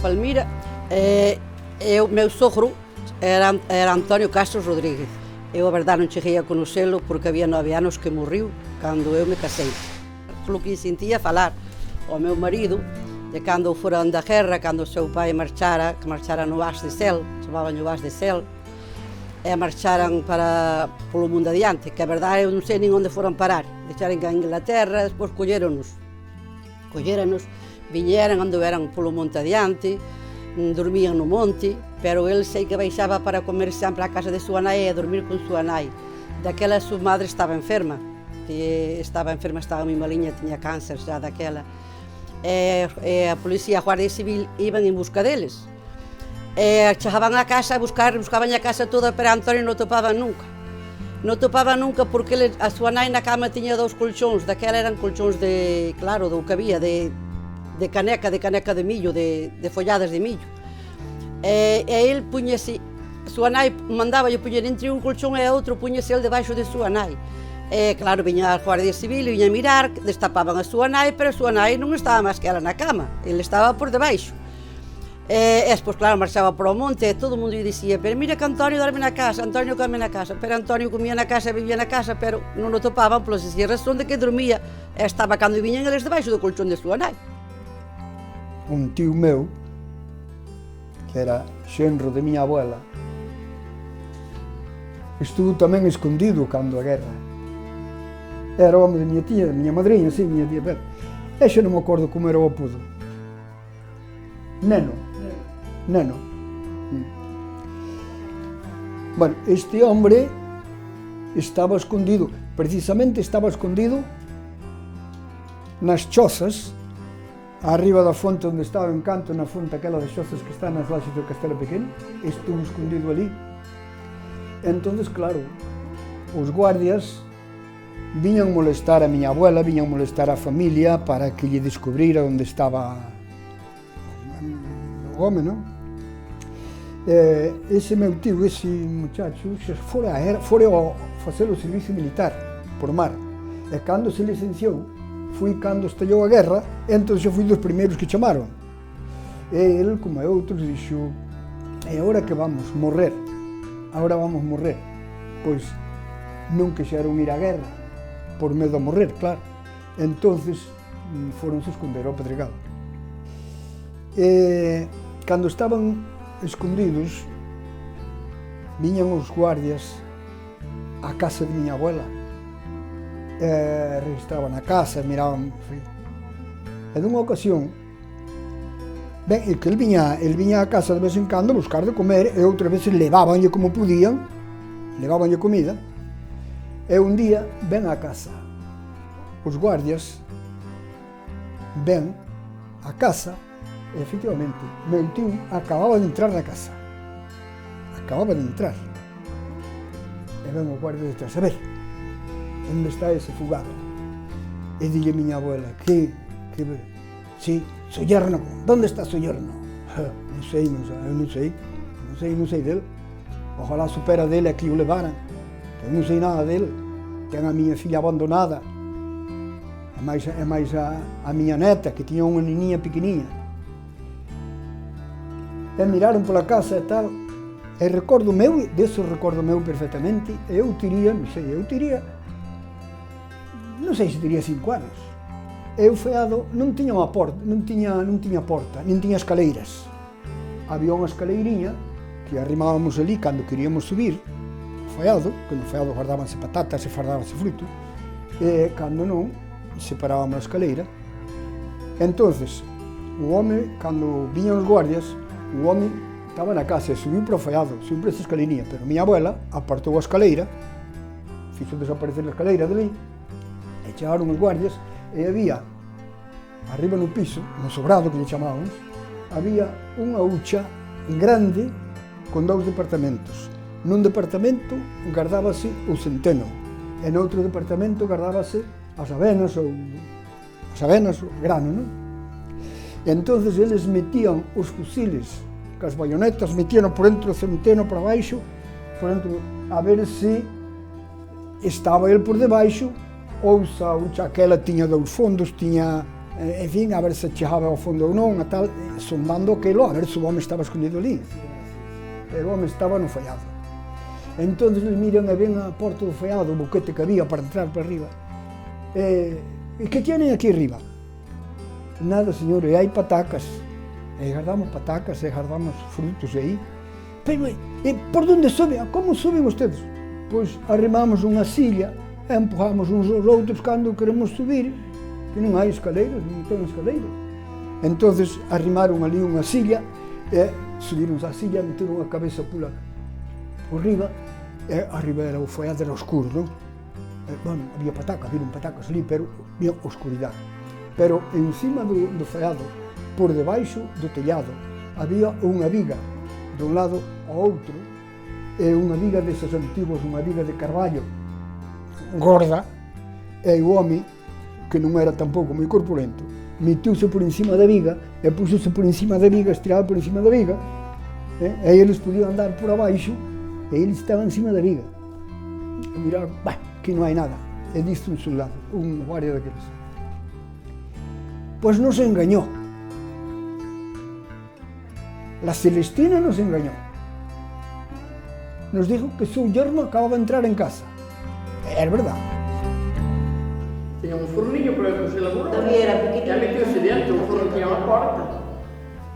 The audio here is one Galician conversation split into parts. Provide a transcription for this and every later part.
Palmira, o meu sogro era Antonio Castro Rodríguez. Eu, a verdade, non cheguei a conocelo porque había 9 anos que morriu cando eu me casei. Polo que sentía falar ao meu marido de cando foran da guerra, cando o seu pai marchara, que marchara no As de Sel, chamaban o As de Sel, e marcharan polo mundo adiante, que a verdade eu non sei nin onde foran parar. Deixaran a Inglaterra, despois colléronos, viñeran, anduveran polo monte adiante, dormían no monte, pero el sei que baixaba para comer sempre á casa de súa nai e a dormir con súa nai. Daquela súa madre estaba enferma, estaba moi maliña, tiña cáncer xa daquela. E a policía, a Guardia Civil, iban en busca deles. Chegaban a casa a buscaban a casa toda, pero Antonio non topaban nunca. Non topaban nunca porque a súa nai na cama tiña 2 colchóns, daquela eran colchóns de, claro, do que había, de caneca de millo, de folladas de millo. E el puñase, a súa nai mandaba yo puñer entre un colchón e outro, puñase el debaixo de súa nai. E claro, viña a Guardia Civil, viña a mirar, destapaban a súa nai, pero a súa nai non estaba máis que ela na cama, ele estaba por debaixo. E despois, claro, marchaba para o monte e todo o mundo lle dicía: pero mira que Antonio dorme na casa, Antonio come na casa. Pero Antonio comía na casa, vivía na casa, pero non o topaban pola sencilla razón de que dormía e estaba cando viñan eles debaixo do colchón de súa nai. Un tío meu, que era xenro de miña abuela, estuvo tamén escondido cando a guerra. Era o home de miña tía, de miña madriña, sí, miña tía Pepe. E xa non me acordo como era o apodo. Neno. Bueno, este hombre estaba escondido, precisamente estaba escondido nas chozas, arriba da fonte onde estaba o encanto, na fonte aquela das chozas que está nas laxes do Castelo Pequeno, estuvo escondido ali. Entonces, claro, os guardias viñan molestar a miña abuela, viñan molestar a familia para que lle descubrira onde estaba o home, non? Ese meu tío, ese muchacho, fora a facer o servicio militar por mar. E cando se licenciou, foi cando estallou a guerra, entón xa foi dos primeiros que chamaron. E ele, como e outros, dixo: é hora que vamos morrer, agora vamos morrer. Pois non quixeron ir á guerra, por medo a morrer, claro. Entonces foronse esconder ao Pedregal. Cando estaban escondidos, viñan os guardias á casa de miña abuela, registraban a casa, miraban. E dunha ocasión, ben, que el viña á casa de vez en cando a buscar de comer, e outras veces levábanlle como podían, levábanlle comida, e un día ven á casa. Os guardias ven á casa. E, efectivamente, meu tío acababa de entrar na casa. Acababa de entrar. E ven o guardia detrás: a ver, onde está ese fugado? E dille miña abuela: que... Sí, su yerno, onde está su yerno? Non sei, non sei del. Ojalá supera dele a que o levaran. Eu non sei nada del. Ten a miña filla abandonada. E máis a miña neta, que tiña unha niña pequeniña. E miraron pola casa e tal, e recordo meu perfectamente, e eu tiría, non sei se tiría 5 anos. E o feado non tiña unha porta, non tiña porta, nin tiña escaleiras. Había unha escaleiriña que arrimábamos ali cando queríamos subir, o feado, que no feado guardábanse patatas e fardábanse fruto, e cando non, separábamos a escaleira. Entonces, o home, cando viñan os guardias, o home estaba na casa e subiu para o feado, subiu para esa escaleirinha, pero miña abuela apartou a escaleira, fixo desaparecer a escaleira de ali, e chegaron os guardias, e había, arriba no piso, no sobrado que lle chamábamos, había unha hucha grande con 2 departamentos. Nun departamento gardábase o centeno, e noutro departamento gardábase as avenas, o grano, non? E entonces eles metían os fusiles, cas bayonetas, metían por dentro do centeno para baixo, por dentro, a ver se estaba el por debaixo, ou xa aquela tiña 2 fondos, tiña en fin, a ver se chegaba ao fondo ou non, a tal, sondando aquilo, a ver se o home estaba escondido ali. Pero o home estaba no fallado. Entón, miran e ven a porta do fallado, o boquete que había para entrar para arriba. E que tienen aquí arriba? Nada, señor, e hai patacas. E guardamos patacas, e guardamos frutos aí. Pero, por onde soben? Como soben ustedes? Pois arrimamos unha silla, e empujamos uns aos outros cando queremos subir, que non hai escaleiras, non ten escaleiras. Entón, arrimaron ali unha silla, e subiron a silla, meteron a cabeza por riba, e arriba era o fallado, era oscuro, non? Bueno, había patacas, viron patacas ali, pero había oscuridade. Pero encima do fallado, por debaixo do tellado, había unha viga, dun lado ao outro, e unha viga desas antigos, unha viga de carballo, gorda, e o home, que non era tampouco moi corpulento, metiuse por encima da viga, e puxose por encima da viga, estirado por encima da viga, e eles podían andar por abaixo, e ele estaba encima da viga. E miraron, aquí non hai nada. E diste un soldado, un guardia daqueles. Pois nos engañó. La Celestina nos engañó. Nos dijo que su yerno acababa de entrar en casa. Es verdad. Tenía un fornillo, pero se elaboró. También era pequeño. Ya metióse dentro, o forno tiña unha porta.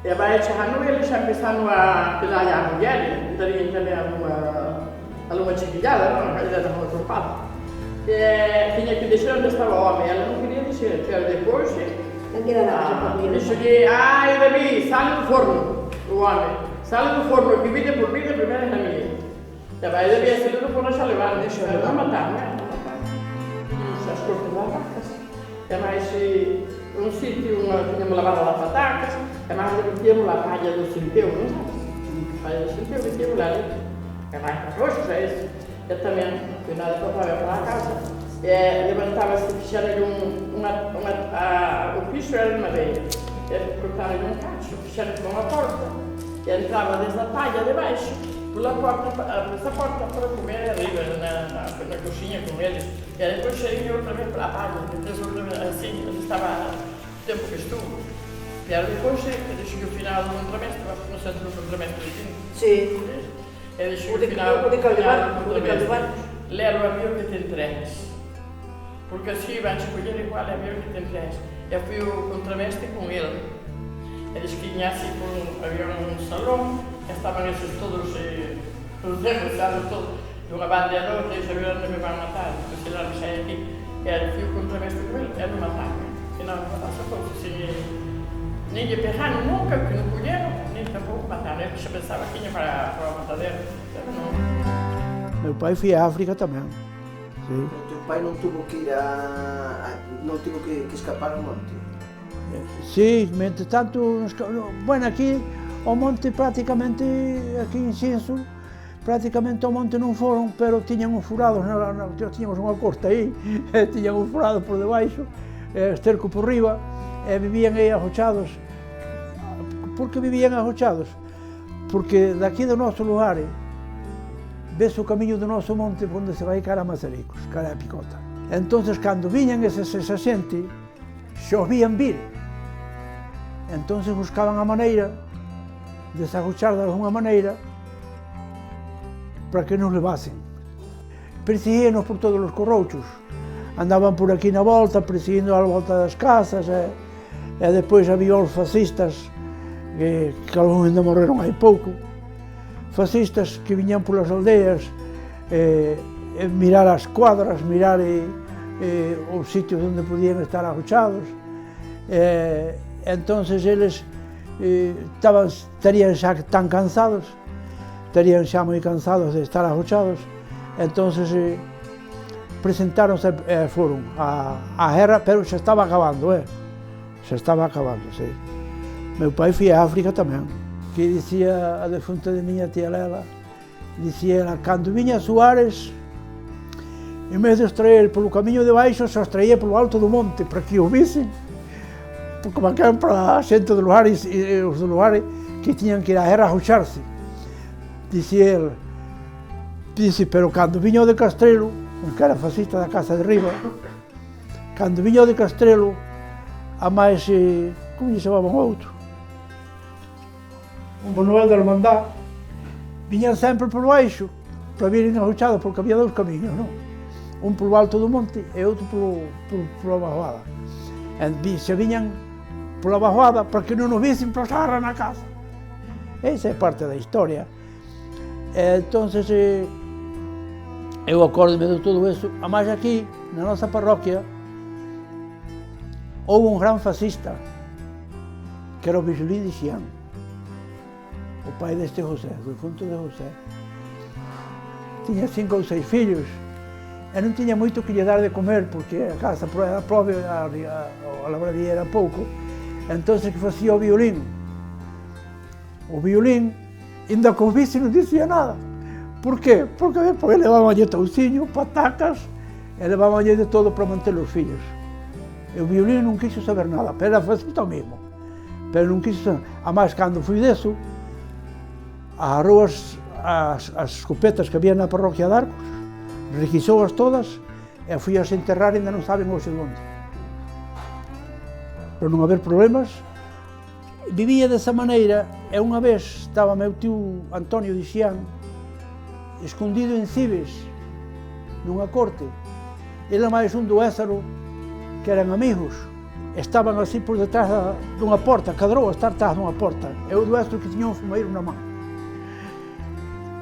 E vai chegando ele, xa empezaron a pelar a muller, e darían tamén algunha chiquillada, non? Ela estaba atropada. Tiña que deixar onde estaba o home, ela non quería deixar, pero depois... Dixolle, ai, David, sale do forno, o home. Sale do forno, que vida por vida, primeiro é a miña. E vai, David, a salir do forno xa levar, deixa, non matar, non é? As cortes das vacas. E máis, un sitio, tiñamos lavado as patacas, e máis metíamos a palla do centeu, non sabes? A palla do centeu, metíamos lá ali. E máis para roxos, é isso. E tamén, que nada para a casa, levantava-se, fixaram o piso era de madeira, cortaram um cacho, fixaram com uma porta, e entrava desde a palha de baixo, pela porta, essa porta para comer arriba, na coxinha com eles, e depois saía outra vez para a palha, assim, estava o tempo que estuvo. E depois, deixei o final do contramestre, acho que no centro do contramestre de Quinto. Sí. Deixei o final do contramestre. Lero a mio que ten tres. Porque así van a escoller igual a mio que ten tres. E fui o contramestre con ele. Eles que así había un salón, estaban esos todos, os derrotados todos, de unha banda a outra, e sabían onde me van a matar. Depois se lá me saí aquí, e fui o contramestre con ele, e non mataron. E non mataron, nem lle pegaron nunca, que non colleron, nem tampouco mataron. Eu xa pensaba que ia para o matadero, pero non. Meu pai foi a África tamén. Sí. O teu pai non tuvo que ir non tuvo que escapar ao monte? Sí, mentre tanto, bueno, aquí ao monte prácticamente, aquí en Xenzo, prácticamente ao monte non foron, pero tiñan uns furados, tiñamos unha costa aí, tiñan uns furados por debaixo, esterco por riba, e vivían aí ajochados. Por que vivían ajochados? Porque daqui do noso lugar, ves o camiño do noso monte onde se vai cara a Mazaricos, cara a Picota. Entonces, cando viñan esa xente, xa os vían vir. Entonces buscaban a maneira de se agochar de alguna maneira para que nos levasen. Persiguíanos por todos os corrouchos. Andaban por aquí na volta, persiguindo a volta das casas, e depois había os fascistas, que algúns ainda morreron hai pouco, fascistas que viñan polas aldeas, mirar as cuadras, mirar os sitios onde podían estar agochados. Entonces eles estarían xa tan cansados, estarían xa moi cansados de estar agochados, entonces presentáronse e foron a guerra, pero xa estaba acabando, xa estaba acabando, sí. Meu pai foi a África tamén, que dicía a defunta de miña tía Lela, dicía ela, cando viña Suárez, en vez de os traer polo camiño de baixo, se os traía polo alto do monte, para que o visen, porque marcaban para a xente do lugar, e os do lugar que tiñan que ir á guerra a agoxarse. Dicía ele, dice, pero cando viña o de Castrelo, que era fascista da casa de riba, cando viña o de Castrelo, a máis, como lle chamaban o outro? O Manuel da Hermandad, viñan sempre por baixo, para virem a Ruchada, porque había dous camiños, non? Un polo alto do monte e outro pola bajoada. E se viñan pola bajoada para que non nos visen pasar na casa. Esa é parte da historia. Entonces, eu acórdome de todo eso. A máis aquí, na nosa parroquia, houve un gran fascista, que era o Visolín de Xián, o pai deste José, do Difunto de José. Tiña 5 ou 6 fillos, e non tiña moito que lle dar de comer, porque a casa era propia, a labradía era pouco. Entón, que facía o violín. O violín, ainda con vice non dicía nada. Por qué? Porque levaban-lle touciño, patacas, e levaban-lle de todo para manter os fillos. E o violín non quiso saber nada, pero era facilita o mesmo. Pero non quiso saber. A máis, cando fui deso, agarrou as escopetas que había na parroquia de Arcos, requisouas todas, e fui as enterrar, ainda non saben hoxe onde. Para non haber problemas, vivía desa maneira, e unha vez estaba meu tío Antonio de Xián, escondido en Cibes, nunha corte. Ele máis un do Ézaro, que eran amigos, estaban así por detrás dunha porta, cadrou a estar atrás dunha porta. E o do Ézaro que tiña un fumeiro na man.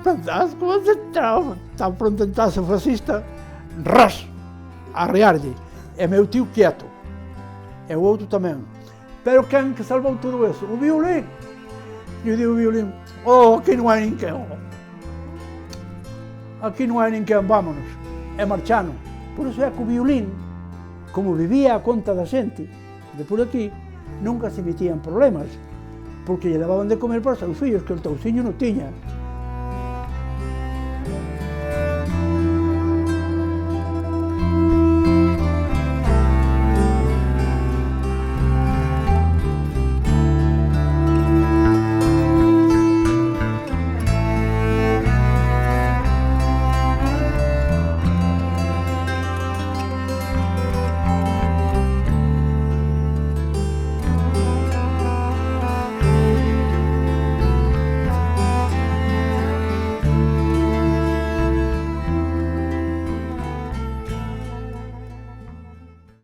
Pensás como se entraba, tan pronto entrasse o fascista, ras, arrearlle. E meu tío quieto, e o outro tamén. Pero quen que salvou todo eso? O violín. E eu digo o violín, aquí non hai ninguén. Aquí non hai ninguén, vámonos. E marchano. Por iso é que o violín, como vivía a conta da xente de por aquí, nunca se metían problemas, porque lle levaban de comer para os seus fillos, que o touciño non tiña.